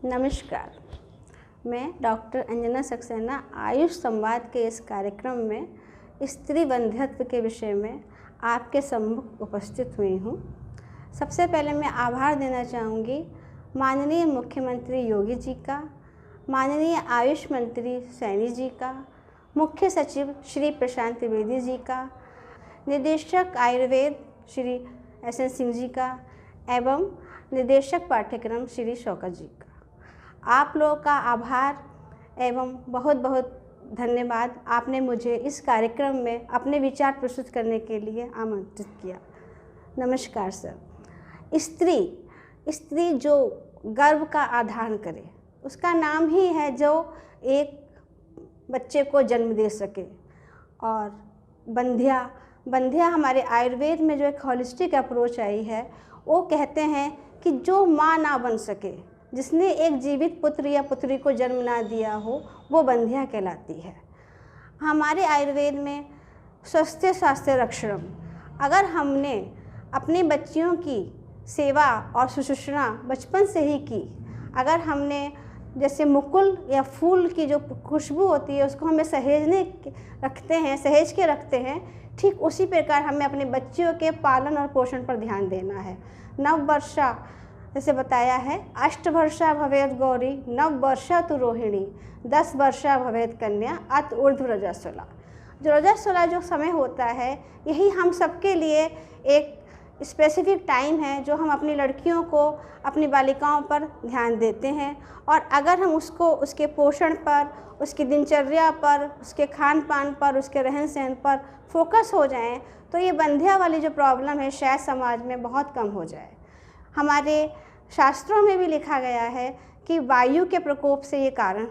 नमस्कार, मैं डॉक्टर अंजना सक्सेना आयुष संवाद के इस कार्यक्रम में स्त्री वंध्यत्व के विषय में आपके सम्मुख उपस्थित हुई हूँ। सबसे पहले मैं आभार देना चाहूँगी माननीय मुख्यमंत्री योगी जी का, माननीय आयुष मंत्री सैनी जी का, मुख्य सचिव श्री प्रशांत त्रिवेदी जी का, निदेशक आयुर्वेद श्री एस.एन. सिंह जी का एवं निदेशक पाठ्यक्रम श्री शौकत जी का। आप लोगों का आभार एवं बहुत बहुत धन्यवाद। आपने मुझे इस कार्यक्रम में अपने विचार प्रस्तुत करने के लिए आमंत्रित किया। नमस्कार सर। स्त्री जो गर्भ का आधान करे, उसका नाम ही है जो एक बच्चे को जन्म दे सके। और बंध्या हमारे आयुर्वेद में जो एक होलिस्टिक अप्रोच आई है, वो कहते हैं कि जो माँ ना बन सके, जिसने एक जीवित पुत्र या पुत्री को जन्म ना दिया हो, वो बंध्या कहलाती है। हमारे आयुर्वेद में स्वस्थ स्वास्थ्य रक्षणम, अगर हमने अपनी बच्चियों की सेवा और शुश्रूषा बचपन से ही की, अगर हमने जैसे मुकुल या फूल की जो खुशबू होती है उसको हमें सहेज के रखते हैं, ठीक उसी प्रकार हमें अपने बच्चियों के पालन और पोषण पर ध्यान देना है। नववर्षा जैसे बताया है, 8 वर्षा भवेत गौरी, 9 वर्षा तु रोहिणी, 10 वर्षा भवेत कन्या, अत ऊर्ध्व रजस्वला। जो रजस्वला जो समय होता है, यही हम सबके लिए एक स्पेसिफिक टाइम है जो हम अपनी लड़कियों को, अपनी बालिकाओं पर ध्यान देते हैं। और अगर हम उसको उसके पोषण पर, उसकी दिनचर्या पर, उसके खान पान पर, उसके रहन सहन पर फोकस हो जाएं, तो ये बंध्या वाली जो प्रॉब्लम है शायद समाज में बहुत कम हो जाए। हमारे शास्त्रों में भी लिखा गया है कि वायु के प्रकोप से ये कारण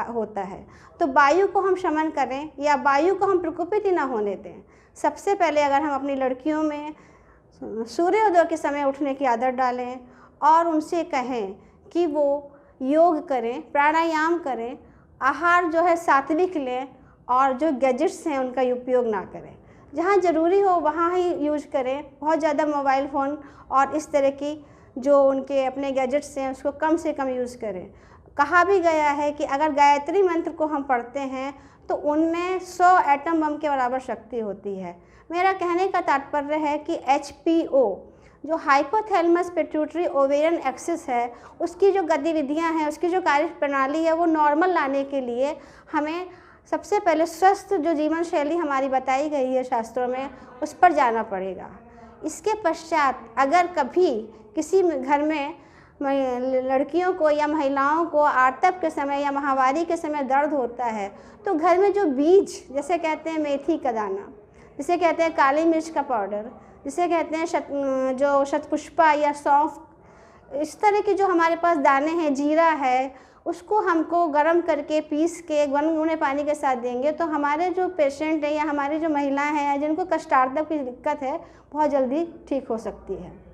होता है, तो वायु को हम शमन करें या वायु को हम प्रकोपित ही ना होने दें। सबसे पहले अगर हम अपनी लड़कियों में सूर्योदय के समय उठने की आदत डालें और उनसे कहें कि वो योग करें, प्राणायाम करें, आहार जो है सात्विक लें और जो गैजेट्स हैं उनका उपयोग ना करें। जहाँ ज़रूरी हो वहाँ ही यूज करें। बहुत ज़्यादा मोबाइल फ़ोन और इस तरह की जो उनके अपने गैजेट्स हैं उसको कम से कम यूज़ करें। कहा भी गया है कि अगर गायत्री मंत्र को हम पढ़ते हैं तो उनमें 100 एटम बम के बराबर शक्ति होती है। मेरा कहने का तात्पर्य है कि HPO जो हाइपोथैलेमस पिट्यूटरी ओवेरियन एक्सिस है, उसकी जो गतिविधियां हैं, उसकी जो कार्य प्रणाली है, वो नॉर्मल लाने के लिए हमें सबसे पहले स्वस्थ जो जीवन शैली हमारी बताई गई है शास्त्रों में, उस पर जाना पड़ेगा। इसके पश्चात अगर कभी किसी घर में लड़कियों को या महिलाओं को आर्तव के समय या माहवारी के समय दर्द होता है, तो घर में जो बीज, जैसे कहते हैं मेथी का दाना, जिसे कहते हैं काली मिर्च का पाउडर, जिसे कहते हैं जो शतपुष्पा या सौंफ, इस तरह के जो हमारे पास दाने हैं, जीरा है, उसको हमको गर्म करके पीस के गुनगुने पानी के साथ देंगे तो हमारे जो पेशेंट हैं या हमारी जो महिलाएं हैं जिनको कष्टार्तव की दिक्कत है, बहुत जल्दी ठीक हो सकती है।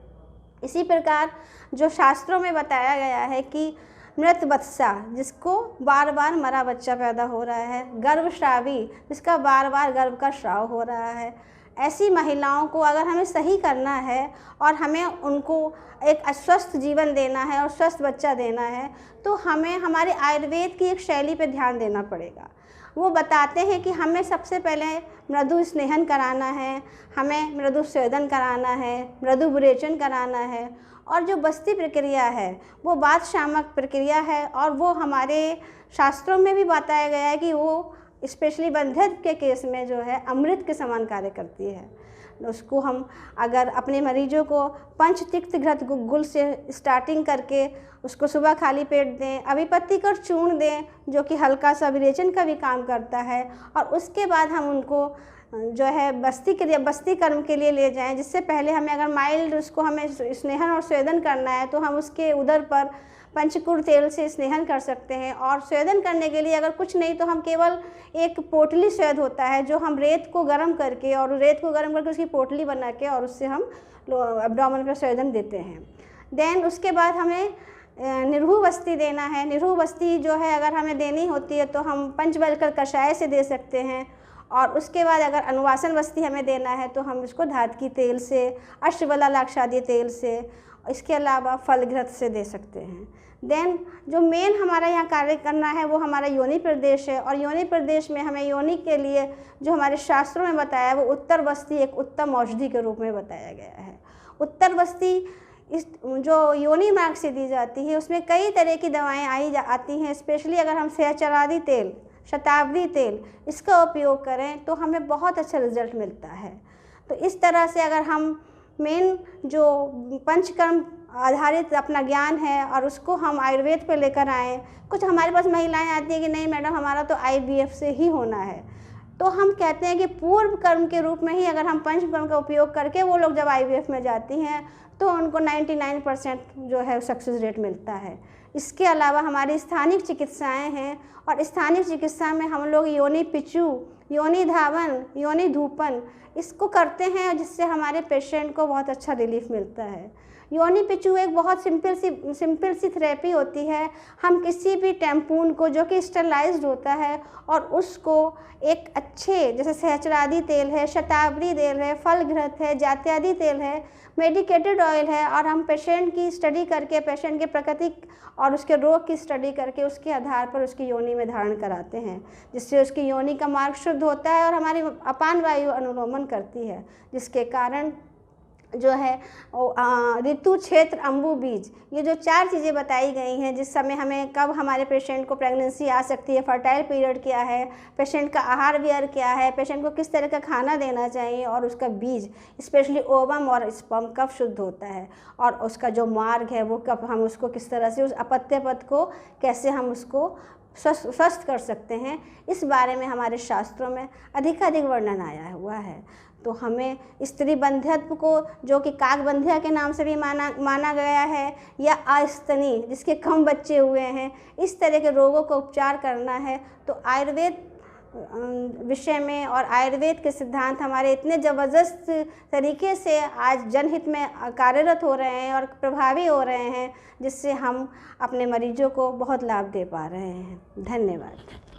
इसी प्रकार जो शास्त्रों में बताया गया है कि मृत बत्सा, जिसको बार बार मरा बच्चा पैदा हो रहा है, गर्भस्रावी, जिसका बार बार गर्भ का स्राव हो रहा है, ऐसी महिलाओं को अगर हमें सही करना है और हमें उनको एक अस्वस्थ जीवन देना है और स्वस्थ बच्चा देना है, तो हमें हमारे आयुर्वेद की एक शैली पर ध्यान देना पड़ेगा। वो बताते हैं कि हमें सबसे पहले मृदु स्नेहन कराना है, हमें मृदु स्वेदन कराना है, मृदु विरेचन कराना है, और जो बस्ती प्रक्रिया है वो बात शामक प्रक्रिया है। और वो हमारे शास्त्रों में भी बताया गया है कि वो स्पेशली बंध्यत्व के केस में जो है अमृत के समान कार्य करती है। उसको हम अगर अपने मरीजों को पंचतिक्त घृत गुल से स्टार्टिंग करके उसको सुबह खाली पेट दें, अभिपत्तिकर चूर्ण दें जो कि हल्का सा विरेचन का भी काम करता है, और उसके बाद हम उनको जो है बस्ती कर्म के लिए ले जाएं। जिससे पहले हमें अगर माइल्ड उसको हमें स्नेहन और स्वेदन करना है तो हम उसके उदर पर पंचकुर तेल से स्नेहन कर सकते हैं। और स्वेदन करने के लिए अगर कुछ नहीं तो हम केवल एक पोटली स्वेद होता है जो हम रेत को गर्म करके उसकी पोटली बना के और उससे हम एब्डोमेन पर स्वेदन देते हैं। देन उसके बाद हमें निरहू बस्ती देना है। निरहू बस्ती जो है अगर हमें देनी होती है तो हम पंचबलकर कषाय से दे सकते हैं। और उसके बाद अगर अनुवासन बस्ती हमें देना है तो हम इसको धात की तेल से, अष्टबला लाक्षादी तेल से, इसके अलावा फलघृत से दे सकते हैं। देन जो मेन हमारा यहाँ कार्य करना है वो हमारा योनि प्रदेश है, और योनि प्रदेश में हमें योनि के लिए जो हमारे शास्त्रों में बताया है वो उत्तर बस्ती एक उत्तम औषधि के रूप में बताया गया है। उत्तर बस्ती इस जो योनि मार्ग से दी जाती है उसमें कई तरह की दवाएं आती हैं। स्पेशली अगर हम सहचरादी तेल, शताब्दी तेल इसका उपयोग करें तो हमें बहुत अच्छा रिजल्ट मिलता है। तो इस तरह से अगर हम मेन जो पंचकर्म आधारित अपना ज्ञान है और उसको हम आयुर्वेद पे लेकर आएँ। कुछ हमारे पास महिलाएं आती हैं कि नहीं मैडम हमारा तो IVF से ही होना है, तो हम कहते हैं कि पूर्व कर्म के रूप में ही अगर हम पंचकर्म का उपयोग करके वो लोग जब IVF में जाती हैं तो उनको 99% जो है सक्सेस रेट मिलता है। इसके अलावा हमारी स्थानिक चिकित्साएं हैं, और स्थानिक चिकित्सा में हम लोग योनि पिचू, योनि धावन, योनि धूपन इसको करते हैं, जिससे हमारे पेशेंट को बहुत अच्छा रिलीफ मिलता है। योनि पिचू एक बहुत सिंपल सी थेरेपी होती है। हम किसी भी टैम्पून को जो कि स्टरलाइज्ड होता है और उसको एक अच्छे जैसे सहचरादी तेल है, शताब्दी तेल है, फलघृत है, जात्यादी तेल है, मेडिकेटेड ऑयल है, और हम पेशेंट की स्टडी करके पेशेंट के प्रकृति और उसके रोग की स्टडी करके उसके आधार पर उसकी योनि में धारण कराते हैं, जिससे उसकी योनि का मार्ग शुद्ध होता है और हमारी अपान वायु अनुलोमन करती है, जिसके कारण जो है ऋतु, क्षेत्र, अम्बु, बीज, ये जो 4 चीज़ें बताई गई हैं जिस समय हमें कब हमारे पेशेंट को प्रेगनेंसी आ सकती है, फर्टाइल पीरियड क्या है, पेशेंट का आहार विहार क्या है, पेशेंट को किस तरह का खाना देना चाहिए, और उसका बीज स्पेशली ओवम और स्पर्म कब शुद्ध होता है, और उसका जो मार्ग है वो कब हम उसको किस तरह से उस अपत्य पथ को कैसे हम उसको स्वस्थ कर सकते हैं, इस बारे में हमारे शास्त्रों में अधिकाधिक वर्णन आया हुआ है। तो हमें स्त्री बंध्यत्व को जो कि काकबंध्या के नाम से भी माना गया है, या अस्तनी जिसके कम बच्चे हुए हैं, इस तरह के रोगों का उपचार करना है, तो आयुर्वेद विषय में और आयुर्वेद के सिद्धांत हमारे इतने ज़बरदस्त तरीके से आज जनहित में कार्यरत हो रहे हैं और प्रभावी हो रहे हैं, जिससे हम अपने मरीजों को बहुत लाभ दे पा रहे हैं। धन्यवाद।